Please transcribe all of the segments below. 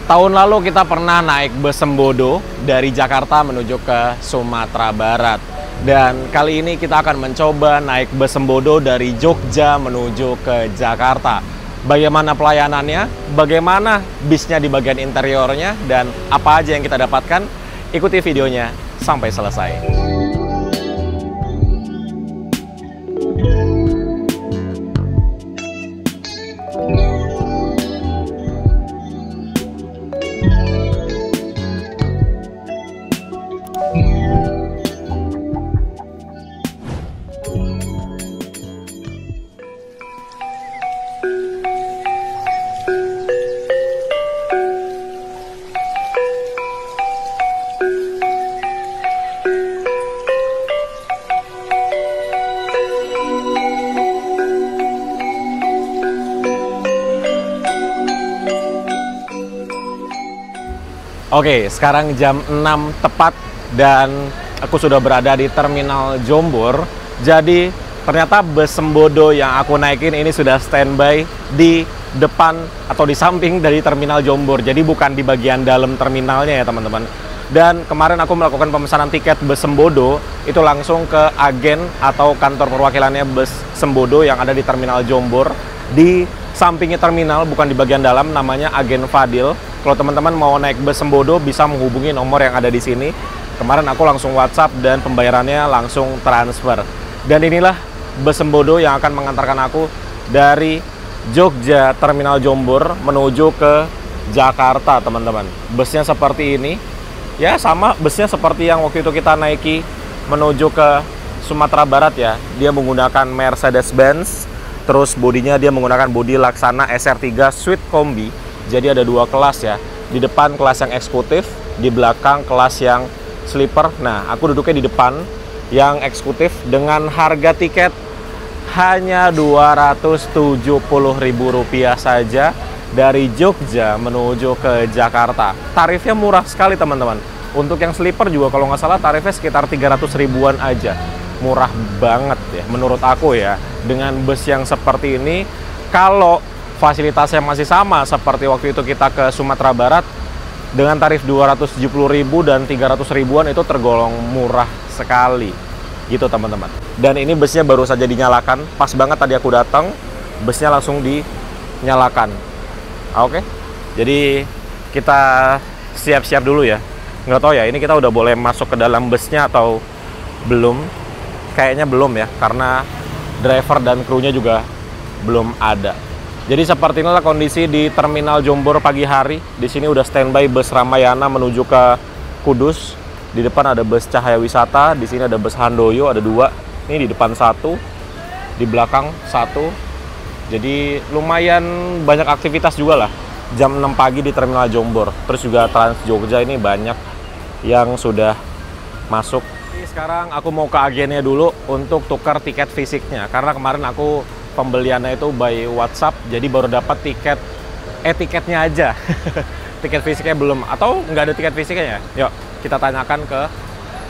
Tahun lalu kita pernah naik bus Sembodo dari Jakarta menuju ke Sumatera Barat. Dan kali ini kita akan mencoba naik bus Sembodo dari Jogja menuju ke Jakarta. Bagaimana pelayanannya, bagaimana bisnya di bagian interiornya, dan apa aja yang kita dapatkan, ikuti videonya sampai selesai. Oke, sekarang jam 6 tepat dan aku sudah berada di Terminal Jombor. Jadi ternyata bus Sembodo yang aku naikin ini sudah standby di depan atau di samping dari Terminal Jombor. Jadi bukan di bagian dalam terminalnya ya teman-teman. Dan kemarin aku melakukan pemesanan tiket bus Sembodo itu langsung ke agen atau kantor perwakilannya bus Sembodo yang ada di Terminal Jombor. Di sampingnya terminal, bukan di bagian dalam, namanya Agen Fadil. Kalau teman-teman mau naik bus Sembodo bisa menghubungi nomor yang ada di sini. Kemarin aku langsung WhatsApp dan pembayarannya langsung transfer. Dan inilah bus Sembodo yang akan mengantarkan aku dari Jogja Terminal Jombor menuju ke Jakarta, teman-teman. Busnya seperti ini. Ya, sama busnya seperti yang waktu itu kita naiki menuju ke Sumatera Barat ya. Dia menggunakan Mercedes-Benz. Terus bodinya dia menggunakan bodi Laksana SR3 Suite Kombi. Jadi ada dua kelas ya. Di depan kelas yang eksekutif, di belakang kelas yang sleeper. Nah, aku duduknya di depan yang eksekutif dengan harga tiket hanya Rp270.000 saja dari Jogja menuju ke Jakarta. Tarifnya murah sekali teman-teman. Untuk yang sleeper juga kalau nggak salah tarifnya sekitar 300 ribuan aja. Murah banget ya menurut aku ya. Dengan bus yang seperti ini, kalau fasilitasnya masih sama seperti waktu itu kita ke Sumatera Barat dengan tarif 270.000 dan 300 ribuan itu tergolong murah sekali gitu teman-teman. Dan ini busnya baru saja dinyalakan, pas banget tadi aku datang busnya langsung dinyalakan. Oke, jadi kita siap-siap dulu ya. Nggak tahu ya ini kita udah boleh masuk ke dalam busnya atau belum. Kayaknya belum ya, karena driver dan krunya juga belum ada. Jadi seperti inilah kondisi di Terminal Jombor pagi hari. Di sini udah standby bus Ramayana menuju ke Kudus. Di depan ada bus Cahaya Wisata, di sini ada bus Handoyo, ada dua. Ini di depan satu, di belakang satu. Jadi lumayan banyak aktivitas juga lah. Jam 6 pagi di Terminal Jombor. Terus juga Trans Jogja ini banyak yang sudah masuk. Sekarang aku mau ke agennya dulu untuk tukar tiket fisiknya. Karena kemarin aku pembeliannya itu by WhatsApp, jadi baru dapat tiketnya aja. Tiket fisiknya belum, atau nggak ada tiket fisiknya ya? Yuk, kita tanyakan ke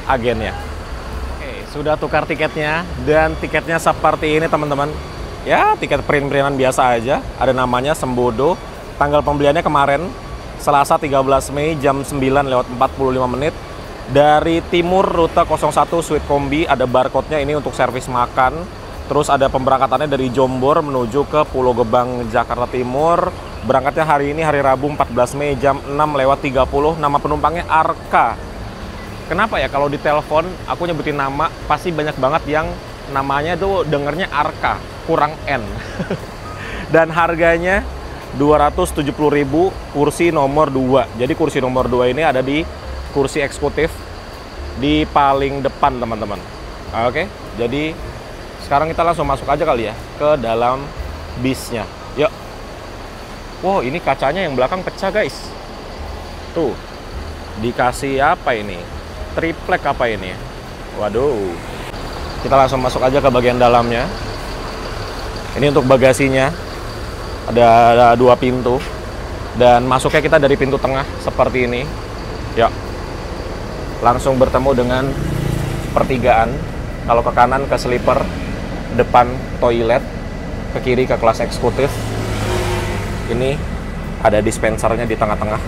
agennya. Oke, sudah tukar tiketnya, dan tiketnya seperti ini teman-teman. Ya, tiket print-printan biasa aja, ada namanya Sembodo. Tanggal pembeliannya kemarin, Selasa 13 Mei jam 9:45 menit. Dari timur rute 01 Suite Kombi, ada barcode-nya ini untuk servis makan. Terus ada pemberangkatannya dari Jombor menuju ke Pulau Gebang, Jakarta Timur. Berangkatnya hari ini, hari Rabu 14 Mei jam 6:30. Nama penumpangnya Arka. Kenapa ya kalau di telepon aku nyebutin nama, pasti banyak banget yang namanya tuh dengernya Arka, kurang N. Dan harganya 270.000, kursi nomor 2. Jadi kursi nomor 2 ini ada di kursi eksekutif di paling depan teman-teman. Oke, jadi sekarang kita langsung masuk aja kali ya ke dalam bisnya. Yuk. Wow, ini kacanya yang belakang pecah guys. Tuh, dikasih apa ini? Triplek apa ini? Waduh. Kita langsung masuk aja ke bagian dalamnya. Ini untuk bagasinya. Ada dua pintu. Dan masuknya kita dari pintu tengah seperti ini. Yuk. Langsung bertemu dengan pertigaan. Kalau ke kanan ke sleeper, depan toilet, ke kiri ke kelas eksekutif. Ini ada dispensernya di tengah-tengah.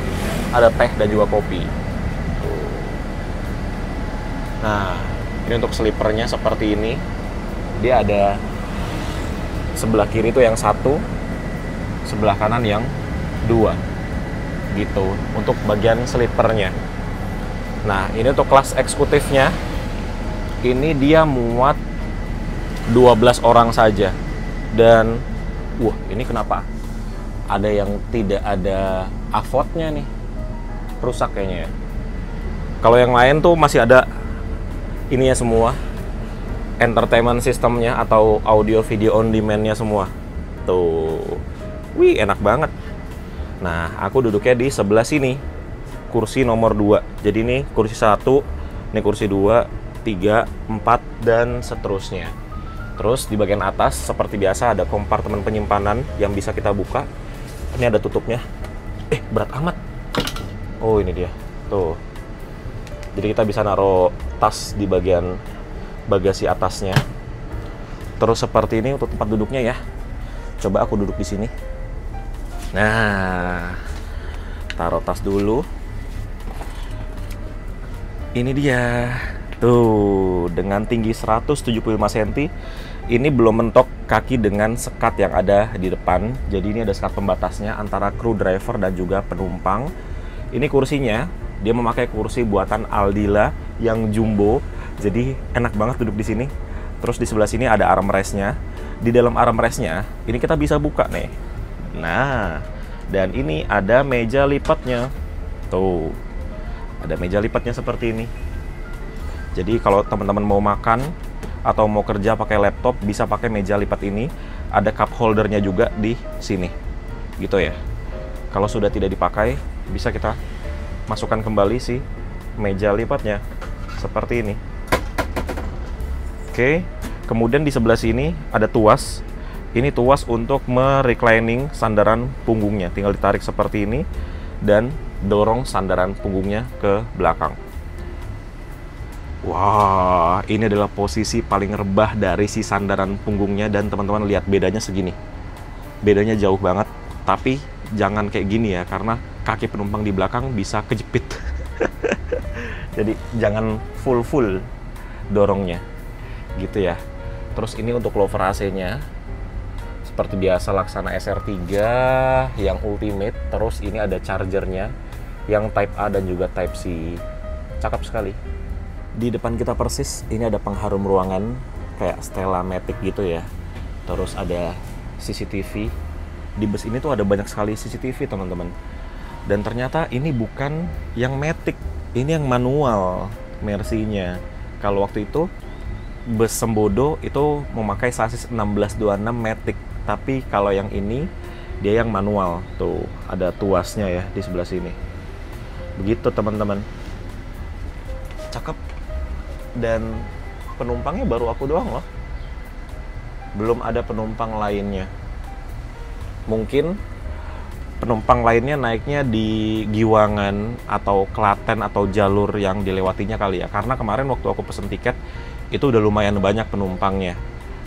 ada teh dan juga kopi. Nah, ini untuk sleepernya seperti ini. Dia ada sebelah kiri itu yang satu, sebelah kanan yang dua. Gitu, untuk bagian sleepernya. Nah, ini untuk kelas eksekutifnya. Ini dia muat 12 orang saja. Dan, wah, ini kenapa? Ada yang tidak ada avotnya nih. Rusak kayaknya ya. Kalau yang lain tuh masih ada ininya semua, entertainment sistemnya atau audio video on demand-nya semua. Tuh, wih enak banget. Nah, aku duduknya di sebelah sini, kursi nomor 2. Jadi ini kursi 1, ini kursi 2, 3, 4, dan seterusnya. Terus di bagian atas seperti biasa ada kompartemen penyimpanan yang bisa kita buka. Ini ada tutupnya. Berat amat. Oh, ini dia. Tuh. Jadi kita bisa naruh tas di bagian bagasi atasnya. Terus seperti ini untuk tempat duduknya ya. Coba aku duduk di sini. Nah, taruh tas dulu. Ini dia. Tuh, dengan tinggi 175 cm. Ini belum mentok kaki dengan sekat yang ada di depan. Jadi ini ada sekat pembatasnya antara kru driver dan juga penumpang. Ini kursinya, dia memakai kursi buatan Aldila yang jumbo. Jadi enak banget duduk di sini. Terus di sebelah sini ada armrestnya. Di dalam armrestnya, ini kita bisa buka nih. Nah, dan ini ada meja lipatnya. Tuh, ada meja lipatnya seperti ini. Jadi kalau teman-teman mau makan atau mau kerja pakai laptop, bisa pakai meja lipat ini. Ada cup holdernya juga di sini. Gitu ya. Kalau sudah tidak dipakai, bisa kita masukkan kembali si meja lipatnya. Seperti ini. Oke. Kemudian di sebelah sini ada tuas. Ini tuas untuk mereclining sandaran punggungnya. Tinggal ditarik seperti ini dan dorong sandaran punggungnya ke belakang. Wah, ini adalah posisi paling rebah dari si sandaran punggungnya. Dan teman-teman lihat bedanya segini. Bedanya jauh banget. Tapi jangan kayak gini ya, karena kaki penumpang di belakang bisa kejepit. Jadi jangan full dorongnya. Gitu ya. Terus ini untuk lover AC-nya. Seperti biasa Laksana SR3 yang ultimate. Terus ini ada chargernya yang Type A dan juga Type C. Cakep sekali. Di depan kita persis ini ada pengharum ruangan kayak Stella Matic gitu ya. Terus ada CCTV. Di bus ini tuh ada banyak sekali CCTV teman-teman. Dan ternyata ini bukan yang Matic, ini yang manual Mercy-nya. Kalau waktu itu bus Sembodo itu memakai sasis 1626 Matic. Tapi kalau yang ini dia yang manual. Tuh ada tuasnya ya di sebelah sini. Begitu teman-teman. Cakep. Dan penumpangnya baru aku doang loh. Belum ada penumpang lainnya. Mungkin penumpang lainnya naiknya di Giwangan atau Klaten atau jalur yang dilewatinya kali ya. Karena kemarin waktu aku pesen tiket itu udah lumayan banyak penumpangnya.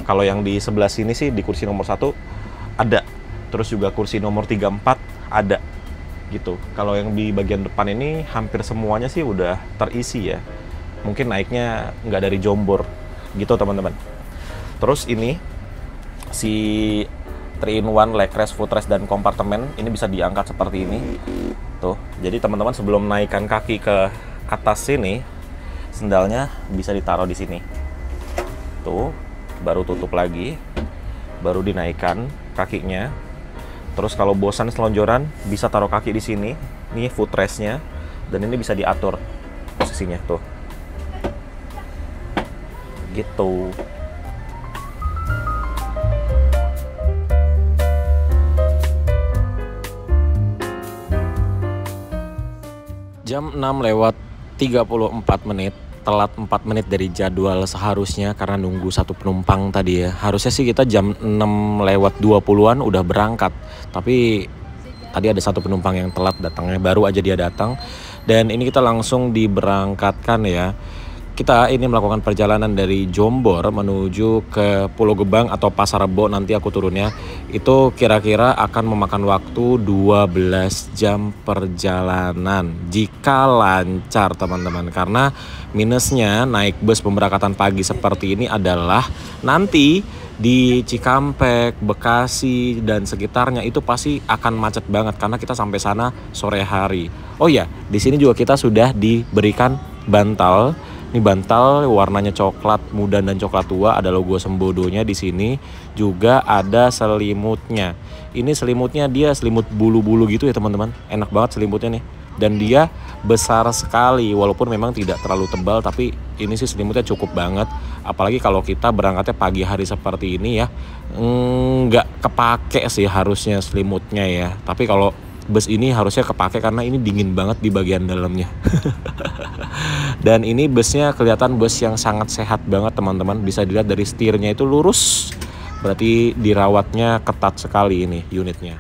Kalau yang di sebelah sini sih di kursi nomor 1 ada. Terus juga kursi nomor 34 ada. Gitu. Kalau yang di bagian depan ini hampir semuanya sih udah terisi ya. Mungkin naiknya nggak dari Jombor gitu teman-teman. Terus ini si 3-in-1 legrest, footrest, dan kompartemen ini bisa diangkat seperti ini. Tuh, jadi teman-teman sebelum naikkan kaki ke atas sini, sendalnya bisa ditaruh di sini. Tuh, baru tutup lagi, baru dinaikkan kakinya. Terus kalau bosan selonjoran bisa taruh kaki di sini. Ini footrestnya, dan ini bisa diatur posisinya tuh. Gitu. Jam 6:34, telat 4 menit dari jadwal seharusnya karena nunggu satu penumpang tadi ya. Harusnya sih kita jam 6:20-an udah berangkat. Tapi tadi ada satu penumpang yang telat datangnya, baru aja dia datang. Dan ini kita langsung diberangkatkan ya kita ini melakukan perjalanan dari Jombor menuju ke Pulau Gebang atau Pasar Rebo, nanti aku turunnya. Itu kira-kira akan memakan waktu 12 jam perjalanan jika lancar teman-teman. Karena minusnya naik bus pemberangkatan pagi seperti ini adalah nanti di Cikampek, Bekasi dan sekitarnya itu pasti akan macet banget karena kita sampai sana sore hari. Oh ya, di sini juga kita sudah diberikan bantal. Ini bantal warnanya coklat muda dan coklat tua, ada logo Sembodonya di sini. Juga ada selimutnya. Ini selimutnya dia selimut bulu-bulu gitu ya teman-teman. Enak banget selimutnya nih. Dan dia besar sekali walaupun memang tidak terlalu tebal, tapi ini sih selimutnya cukup banget. Apalagi kalau kita berangkatnya pagi hari seperti ini ya, nggak kepake sih harusnya selimutnya ya. Tapi kalau bus ini harusnya kepake karena ini dingin banget di bagian dalamnya. Dan ini busnya kelihatan bus yang sangat sehat banget teman-teman. Bisa dilihat dari setirnya itu lurus. Berarti dirawatnya ketat sekali ini unitnya.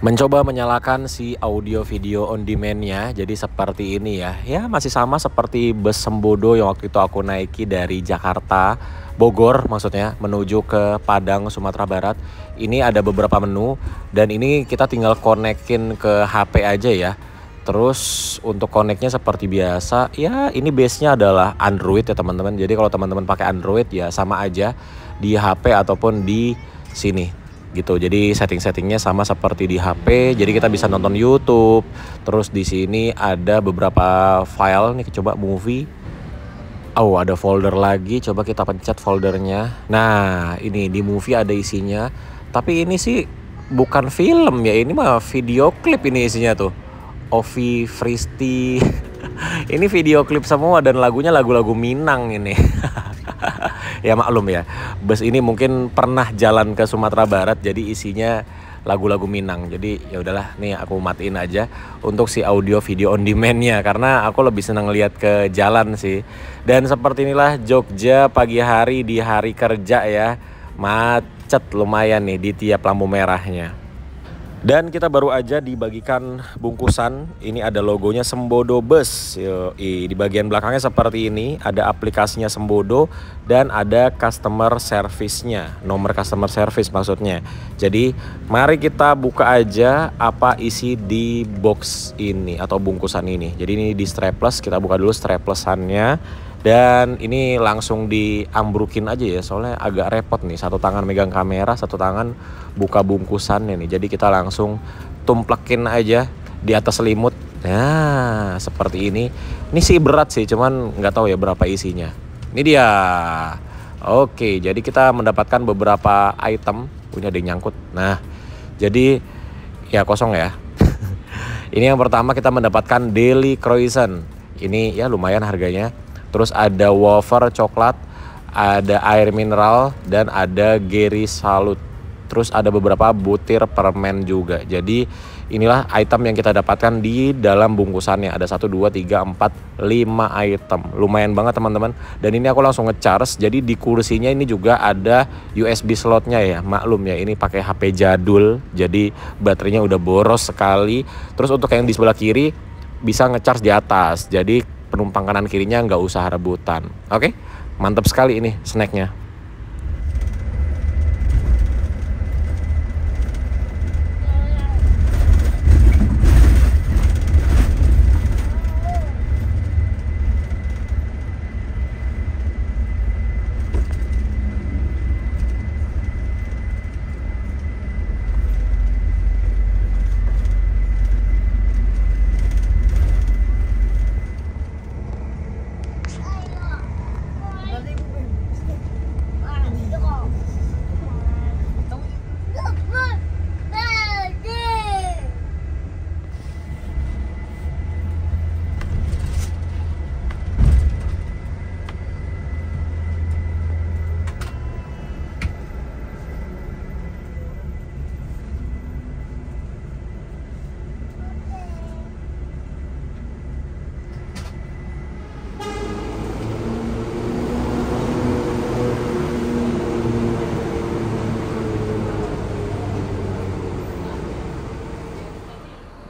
Mencoba menyalakan si audio video on demand-nya. Jadi seperti ini ya. Ya masih sama seperti bus Sembodo yang waktu itu aku naiki dari Jakarta, Bogor maksudnya, menuju ke Padang, Sumatera Barat. Ini ada beberapa menu dan ini kita tinggal konekin ke HP aja ya. Terus untuk koneknya seperti biasa, ya ini base-nya adalah Android ya teman-teman. Jadi kalau teman-teman pakai Android ya sama aja di HP ataupun di sini gitu. Jadi setting-settingnya sama seperti di HP. Jadi kita bisa nonton YouTube. Terus di sini ada beberapa file nih, coba movie. Oh, ada folder lagi. Coba kita pencet foldernya. Nah, ini di movie ada isinya. Tapi ini sih bukan film ya. Ini mah video klip ini isinya tuh. Ovi Fristi. Ini video klip semua dan lagunya lagu-lagu Minang ini. Ya maklum ya, bus ini mungkin pernah jalan ke Sumatera Barat jadi isinya lagu-lagu Minang. Jadi ya udahlah, nih aku matiin aja untuk si audio video on demand-nya karena aku lebih senang lihat ke jalan sih. Dan seperti inilah Jogja pagi hari di hari kerja ya. Macet lumayan nih di tiap lampu merahnya. Dan kita baru aja dibagikan bungkusan. Ini ada logonya Sembodo Bus. Yoi, di bagian belakangnya seperti ini. Ada aplikasinya Sembodo dan ada customer service-nya. Nomor customer service maksudnya. Jadi mari kita buka aja apa isi di box ini atau bungkusan ini. Jadi ini di strapless. Kita buka dulu straplesannya. Dan ini langsung diambrukin aja ya, soalnya agak repot nih. Satu tangan megang kamera, satu tangan buka bungkusannya nih. Jadi kita langsung tumplekin aja di atas selimut. Nah, seperti ini. Ini sih berat sih, cuman nggak tahu ya berapa isinya. Ini dia. Oke, jadi kita mendapatkan beberapa item. Punya ada yang nyangkut. Nah, jadi ya kosong ya. Ini yang pertama kita mendapatkan Daily Croissant. Ini ya lumayan harganya. Terus ada wafer coklat, ada air mineral, dan ada Geri Salut. Terus ada beberapa butir permen juga. Jadi inilah item yang kita dapatkan di dalam bungkusannya. Ada 1, 2, 3, 4, 5 item. Lumayan banget teman-teman. Dan ini aku langsung nge-charge. Jadi di kursinya ini juga ada USB slotnya ya. Maklum ya, ini pakai HP jadul. Jadi baterainya udah boros sekali. Terus untuk yang di sebelah kiri bisa nge-charge di atas. Jadi penumpang kanan kirinya nggak usah rebutan. Oke, mantap sekali ini snacknya.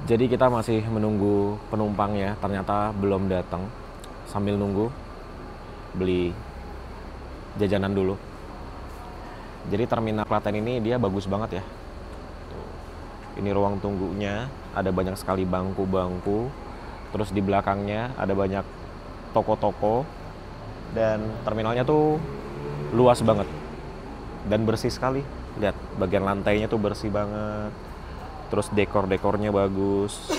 Jadi kita masih menunggu penumpang ya, ternyata belum datang. sambil nunggu beli jajanan dulu. Jadi terminal Klaten ini dia bagus banget ya. Tuh. Ini ruang tunggunya, ada banyak sekali bangku-bangku. Terus di belakangnya ada banyak toko-toko. Dan terminalnya tuh luas banget. Dan bersih sekali. Lihat, bagian lantainya tuh bersih banget. Terus dekor-dekornya bagus.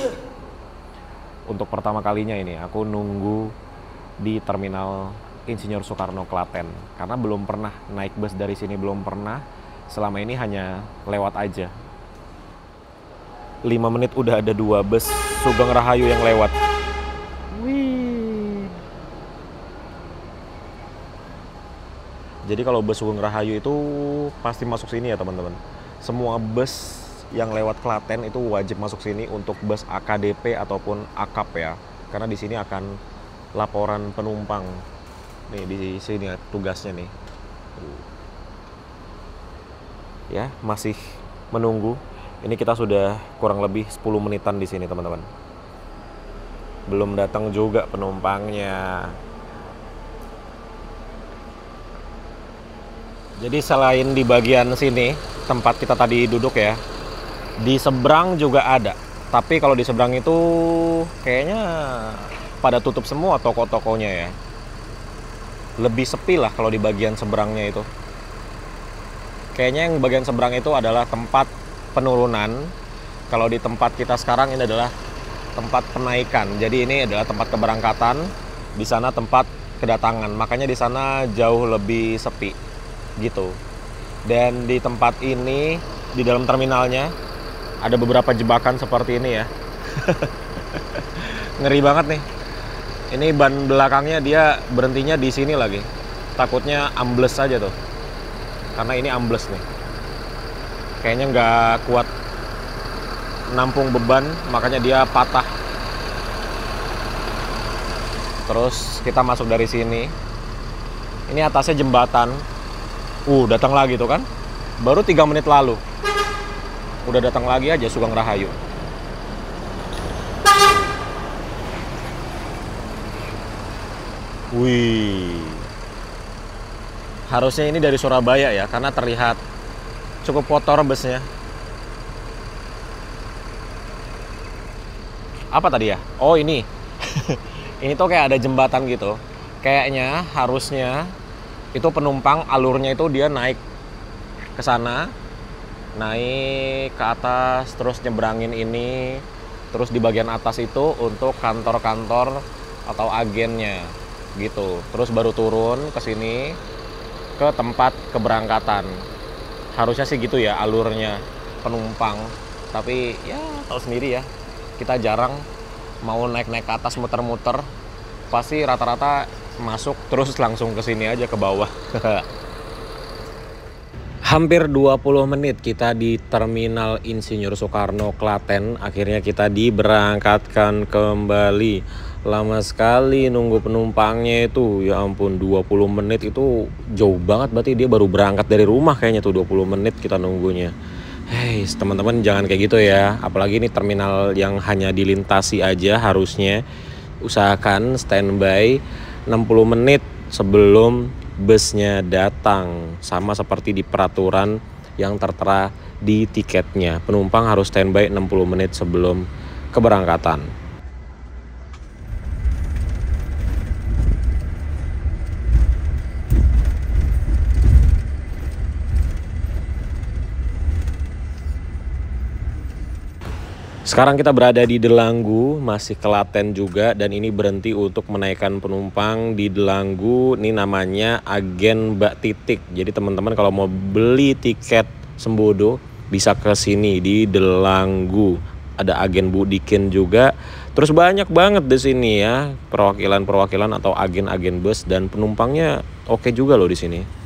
Untuk pertama kalinya ini aku nunggu di terminal Insinyur Soekarno Klaten. Karena belum pernah naik bus dari sini, belum pernah. Selama ini hanya lewat aja. 5 menit udah ada 2 bus Sugeng Rahayu yang lewat. Wih. Jadi kalau bus Sugeng Rahayu itu pasti masuk sini ya teman-teman. Semua bus yang lewat Klaten itu wajib masuk sini untuk bus AKDP ataupun AKAP ya. Karena di sini akan laporan penumpang. Nih di sini tugasnya nih. Ya, masih menunggu. Ini kita sudah kurang lebih 10 menitan di sini, teman-teman. Belum datang juga penumpangnya. Jadi selain di bagian sini, tempat kita tadi duduk ya, di seberang juga ada. Tapi kalau di seberang itu kayaknya pada tutup semua toko-tokonya ya. Lebih sepi lah kalau di bagian seberangnya itu. Kayaknya yang bagian seberang itu adalah tempat penurunan. Kalau di tempat kita sekarang ini adalah tempat penaikan. Jadi ini adalah tempat keberangkatan, di sana tempat kedatangan. Makanya di sana jauh lebih sepi gitu. Dan di tempat ini, di dalam terminalnya ada beberapa jebakan seperti ini ya. Ngeri banget nih. Ini ban belakangnya dia berhentinya di sini lagi. Takutnya ambles aja tuh. Karena ini ambles nih. Kayaknya nggak kuat nampung beban, makanya dia patah. Terus kita masuk dari sini. Ini atasnya jembatan. Datang lagi tuh kan. Baru 3 menit lalu. Udah datang lagi aja Sugeng Rahayu. Wih. Harusnya ini dari Surabaya ya, karena terlihat cukup kotor busnya. Apa tadi ya? Oh ini. Ini tuh kayak ada jembatan gitu. Kayaknya harusnya itu penumpang alurnya itu dia naik ke sana, naik ke atas, terus nyebrangin ini, terus di bagian atas itu untuk kantor-kantor atau agennya gitu. Terus baru turun ke sini ke tempat keberangkatan. Harusnya sih gitu ya alurnya penumpang. Tapi ya tahu sendiri ya, kita jarang mau naik-naik ke atas muter-muter. Pasti rata-rata masuk terus langsung ke sini aja ke bawah. Hampir 20 menit kita di Terminal Insinyur Soekarno Klaten. Akhirnya kita diberangkatkan kembali. Lama sekali nunggu penumpangnya itu. Ya ampun, 20 menit itu jauh banget. Berarti dia baru berangkat dari rumah kayaknya tuh 20 menit kita nunggunya. Hei teman-teman, jangan kayak gitu ya. Apalagi ini terminal yang hanya dilintasi aja. Harusnya usahakan standby 60 menit sebelum busnya datang. Sama seperti di peraturan yang tertera di tiketnya. Penumpang harus standby 60 menit sebelum keberangkatan. Sekarang kita berada di Delanggu, masih Klaten juga, dan ini berhenti untuk menaikkan penumpang di Delanggu. Ini namanya Agen Mbak Titik. Jadi teman-teman kalau mau beli tiket Sembodo bisa ke sini di Delanggu. Ada agen Budikin juga. Terus banyak banget di sini ya, perwakilan-perwakilan atau agen-agen bus, dan penumpangnya oke juga loh di sini.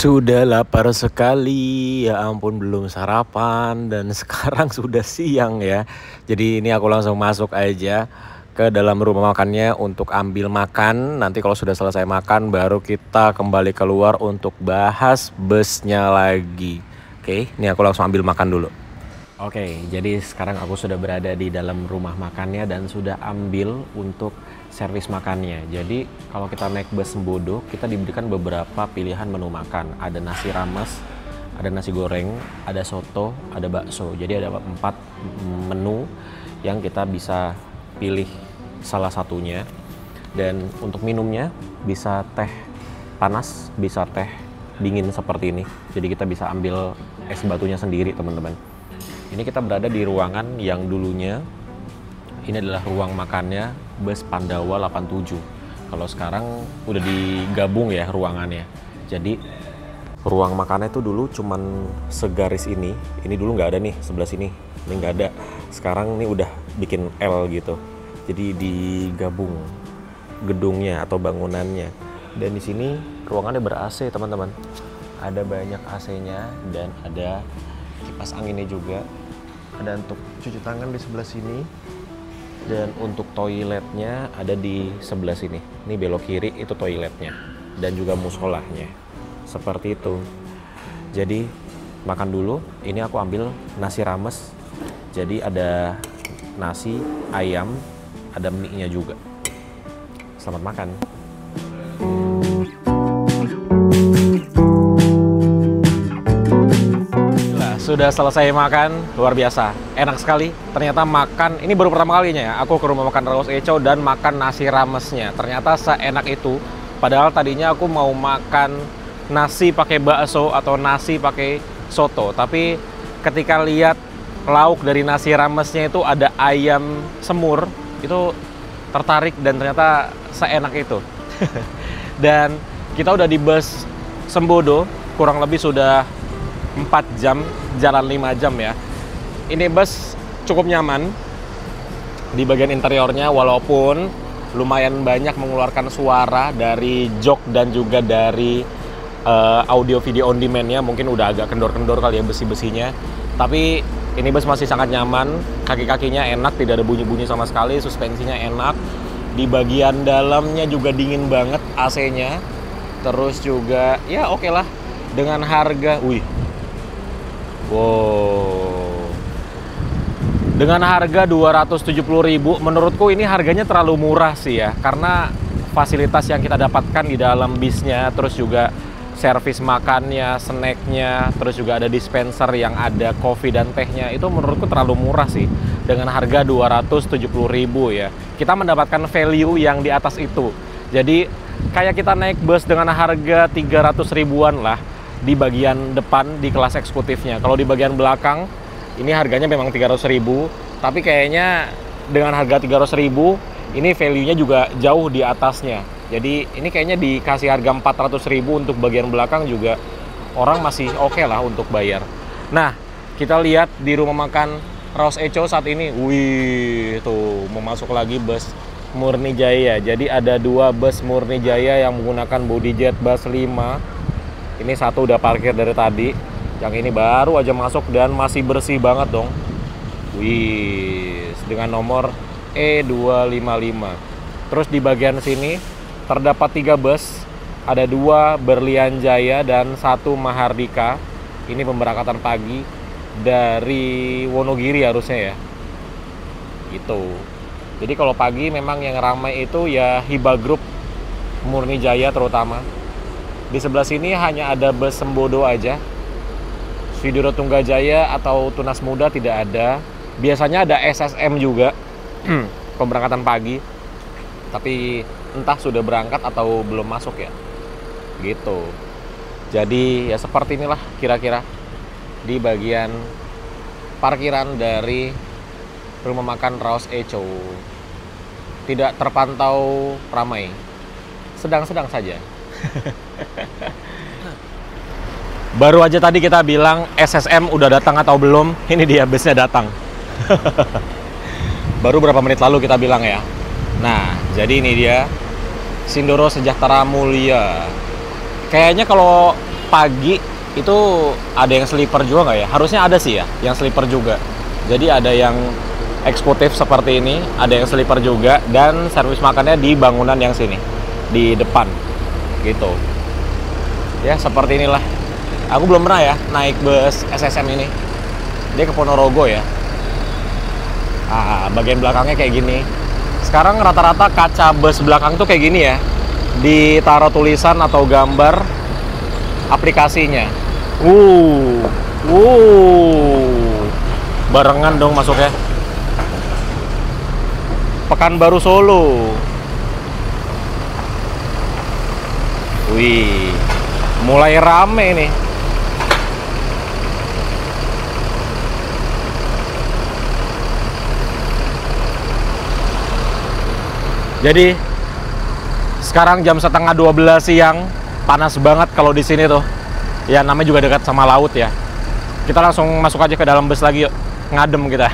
Sudah lapar sekali, ya ampun belum sarapan dan sekarang sudah siang ya. Jadi ini aku langsung masuk aja ke dalam rumah makannya untuk ambil makan. Nanti kalau sudah selesai makan baru kita kembali keluar untuk bahas busnya lagi. Oke, ini aku langsung ambil makan dulu. Oke, jadi sekarang aku sudah berada di dalam rumah makannya dan sudah ambil untuk servis makannya. Jadi kalau kita naik bus Sembodo, kita diberikan beberapa pilihan menu makan. Ada nasi rames, ada nasi goreng, ada soto, ada bakso. Jadi ada 4 menu yang kita bisa pilih salah satunya. Dan untuk minumnya bisa teh panas, bisa teh dingin seperti ini. Jadi kita bisa ambil es batunya sendiri, teman-teman. Ini kita berada di ruangan yang dulunya ini adalah ruang makannya bus Pandawa 87. Kalau sekarang udah digabung ya ruangannya. Jadi ruang makannya itu dulu cuman segaris ini. Ini dulu nggak ada nih sebelah sini. Ini nggak ada. Sekarang ini udah bikin L gitu. Jadi digabung gedungnya atau bangunannya. Dan di sini ruangannya ber-AC, teman-teman. Ada banyak AC-nya dan ada kipas anginnya juga. Ada untuk cuci tangan di sebelah sini. Dan untuk toiletnya ada di sebelah sini. Ini belok kiri itu toiletnya. Dan juga musolahnya. Seperti itu. Jadi makan dulu. Ini aku ambil nasi rames. Jadi ada nasi, ayam, ada mie-nya juga. Selamat makan. Sudah selesai makan, luar biasa, enak sekali. Ternyata makan, ini baru pertama kalinya ya, aku ke rumah makan Raos Echo dan makan nasi ramesnya. Ternyata seenak itu, padahal tadinya aku mau makan nasi pakai bakso atau nasi pakai soto. Tapi ketika lihat lauk dari nasi ramesnya itu ada ayam semur, itu tertarik dan ternyata seenak itu. Dan kita udah di bus Sembodo, kurang lebih sudah 4 jam, jalan 5 jam ya. Ini bus cukup nyaman di bagian interiornya, walaupun lumayan banyak mengeluarkan suara dari jok dan juga dari audio video on demand-nya. Mungkin udah agak kendor-kendor kali ya besi-besinya. Tapi ini bus masih sangat nyaman, kaki-kakinya enak, tidak ada bunyi-bunyi sama sekali, suspensinya enak. Di bagian dalamnya juga dingin banget AC-nya. Terus juga ya oke lah dengan harga, wow. Dengan harga 270.000, menurutku ini harganya terlalu murah sih ya. Karena fasilitas yang kita dapatkan di dalam bisnya, terus juga servis makannya, snacknya, terus juga ada dispenser yang ada kopi dan tehnya, itu menurutku terlalu murah sih. Dengan harga 270.000 ya. Kita mendapatkan value yang di atas itu. Jadi kayak kita naik bus dengan harga 300 ribuan lah di bagian depan di kelas eksekutifnya. Kalau di bagian belakang ini harganya memang 300.000, tapi kayaknya dengan harga 300.000 ini value-nya juga jauh di atasnya. Jadi ini kayaknya dikasih harga 400.000 untuk bagian belakang juga orang masih oke lah untuk bayar. Nah, kita lihat di rumah makan Raos Echo saat ini. Wih, tuh mau masuk lagi bus Murni Jaya. Jadi ada 2 bus Murni Jaya yang menggunakan bodyjet bus 5. Ini satu udah parkir dari tadi. Yang ini baru aja masuk dan masih bersih banget dong. Wih, dengan nomor E255. Terus di bagian sini terdapat 3 bus. Ada 2 Berlian Jaya dan 1 Mahardika. Ini pemberangkatan pagi dari Wonogiri harusnya ya. Gitu. Jadi kalau pagi memang yang ramai itu ya Hiba Group Murni Jaya terutama. Di sebelah sini hanya ada bus Sembodo aja. Sudiro Tunggajaya atau Tunas Muda tidak ada. Biasanya ada SSM juga pemberangkatan pagi. Tapi entah sudah berangkat atau belum masuk ya. Gitu. Jadi ya seperti inilah kira-kira di bagian parkiran dari rumah makan Raos Echo. Tidak terpantau ramai. Sedang-sedang saja. Baru aja tadi kita bilang SSM udah datang atau belum. Ini dia busnya datang. Baru berapa menit lalu kita bilang ya. Nah, jadi ini dia Sindoro Sejahtera Mulia. Kayaknya kalau pagi itu ada yang sleeper juga nggak ya? Harusnya ada sih ya, yang sleeper juga. Jadi ada yang eksekutif seperti ini, ada yang sleeper juga, dan servis makannya di bangunan yang sini, di depan, gitu. Ya seperti inilah. Aku belum pernah ya naik bus SSM ini. Dia ke Ponorogo ya. Bagian belakangnya kayak gini. Sekarang rata-rata kaca bus belakang tuh kayak gini ya. Ditaruh tulisan atau gambar aplikasinya. Barengan dong masuknya. Pekanbaru Solo. Wih, mulai rame nih. Jadi sekarang jam setengah 12 siang, panas banget kalau di sini tuh. Ya namanya juga dekat sama laut ya. Kita langsung masuk aja ke dalam bus lagi yuk. Ngadem kita.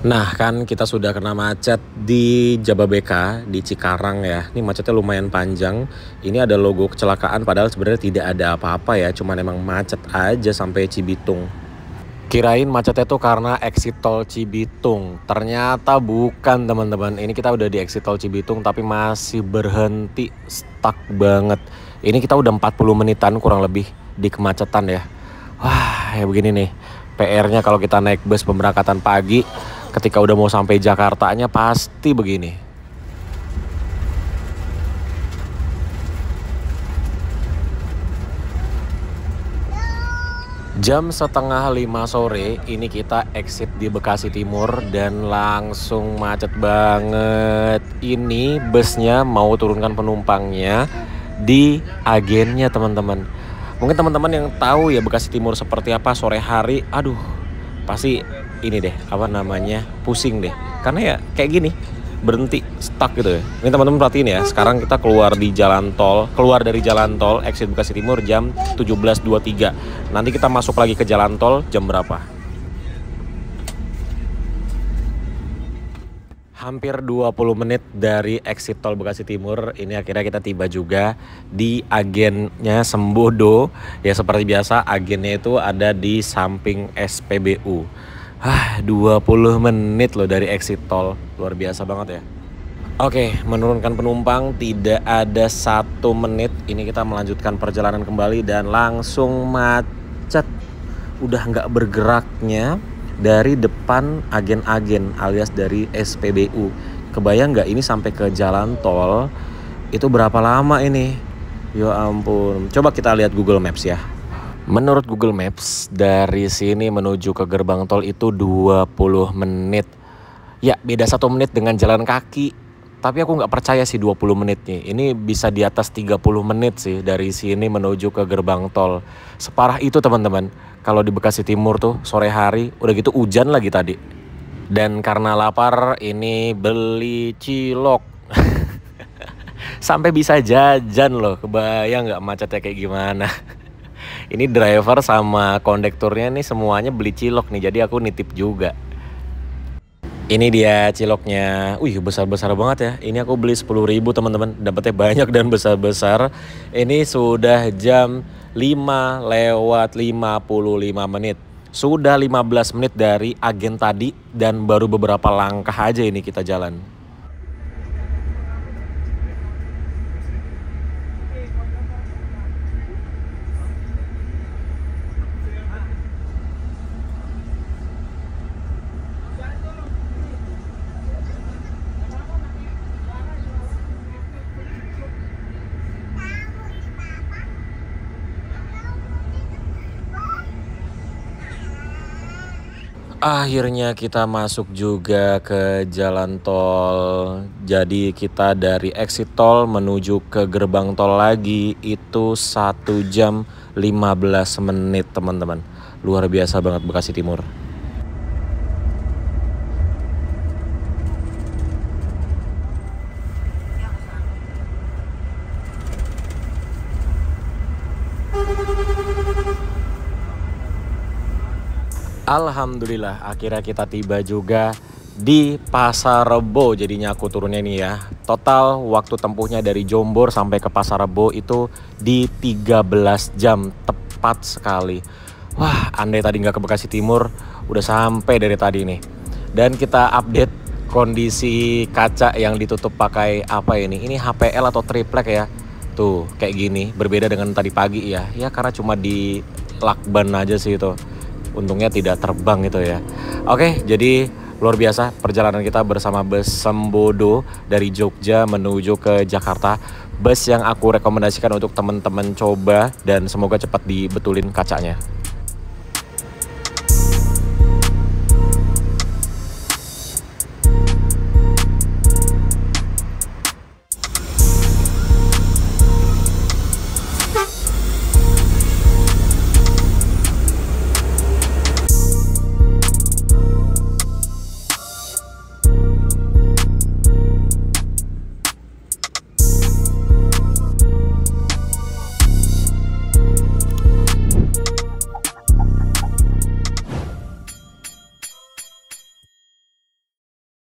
Nah kan kita sudah kena macet di Jababeka, di Cikarang ya. Ini macetnya lumayan panjang. Ini ada logo kecelakaan padahal sebenarnya tidak ada apa-apa ya. Cuman emang macet aja sampai Cibitung. Kirain macetnya tuh karena exit tol Cibitung. Ternyata bukan teman-teman. Ini kita udah di exit tol Cibitung tapi masih berhenti, stuck banget. Ini kita udah 40 menitan kurang lebih di kemacetan ya. Wah ya begini nih. PR-nya kalau kita naik bus pemberangkatan pagi, ketika udah mau sampai Jakartanya pasti begini. Jam setengah 5 sore ini kita exit di Bekasi Timur dan langsung macet banget. Ini busnya mau turunkan penumpangnya di agennya teman-teman. Mungkin teman-teman yang tahu ya Bekasi Timur seperti apa sore hari, aduh pasti ini deh apa namanya pusing deh karena ya kayak gini berhenti stuck gitu ya. Ini teman-teman perhatiin ya, sekarang kita keluar dari jalan tol exit Bekasi Timur jam 17.23. Nanti kita masuk lagi ke jalan tol jam berapa? Hampir 20 menit dari exit tol Bekasi Timur. Ini akhirnya kita tiba juga di agennya Sembodo. Ya seperti biasa agennya itu ada di samping SPBU. 20 menit loh dari exit tol. Luar biasa banget ya. Oke, menurunkan penumpang tidak ada 1 menit. Ini kita melanjutkan perjalanan kembali dan langsung macet. Udah nggak bergeraknya dari depan agen-agen alias dari SPBU. Kebayang nggak ini sampai ke jalan tol itu berapa lama ini? Ya ampun. Coba kita lihat Google Maps ya. Menurut Google Maps dari sini menuju ke gerbang tol itu 20 menit. Ya beda 1 menit dengan jalan kaki. Tapi aku nggak percaya sih 20 menitnya. Ini bisa di atas 30 menit sih dari sini menuju ke gerbang tol. Separah itu teman-teman. Kalau di Bekasi Timur tuh sore hari udah gitu hujan lagi tadi. Dan karena lapar ini beli cilok. Sampai bisa jajan loh. Kebayang nggak macetnya kayak gimana. Ini driver sama kondekturnya nih semuanya beli cilok nih. Jadi aku nitip juga. Ini dia ciloknya. Wih besar-besar banget ya. Ini aku beli 10.000 teman-teman. Dapatnya banyak dan besar-besar. Ini sudah jam 5:55. Sudah 15 menit dari agen tadi dan baru beberapa langkah aja ini kita jalan. Akhirnya kita masuk juga ke jalan tol. Jadi kita dari exit tol menuju ke gerbang tol lagi itu 1 jam 15 menit teman-teman. Luar biasa banget Bekasi Timur. Alhamdulillah akhirnya kita tiba juga di Pasar Rebo. Jadinya aku turunnya ini ya. Total waktu tempuhnya dari Jombor sampai ke Pasar Rebo itu di 13 jam tepat sekali. Wah, andai tadi nggak ke Bekasi Timur udah sampai dari tadi nih. Dan kita update kondisi kaca yang ditutup pakai apa ini? Ini HPL atau triplek ya. Tuh kayak gini, berbeda dengan tadi pagi ya. Ya karena cuma di lakban aja sih itu. Untungnya tidak terbang gitu ya. Oke, jadi luar biasa perjalanan kita bersama bus Sembodo dari Jogja menuju ke Jakarta. Bus yang aku rekomendasikan untuk teman-teman coba dan semoga cepat dibetulin kacanya.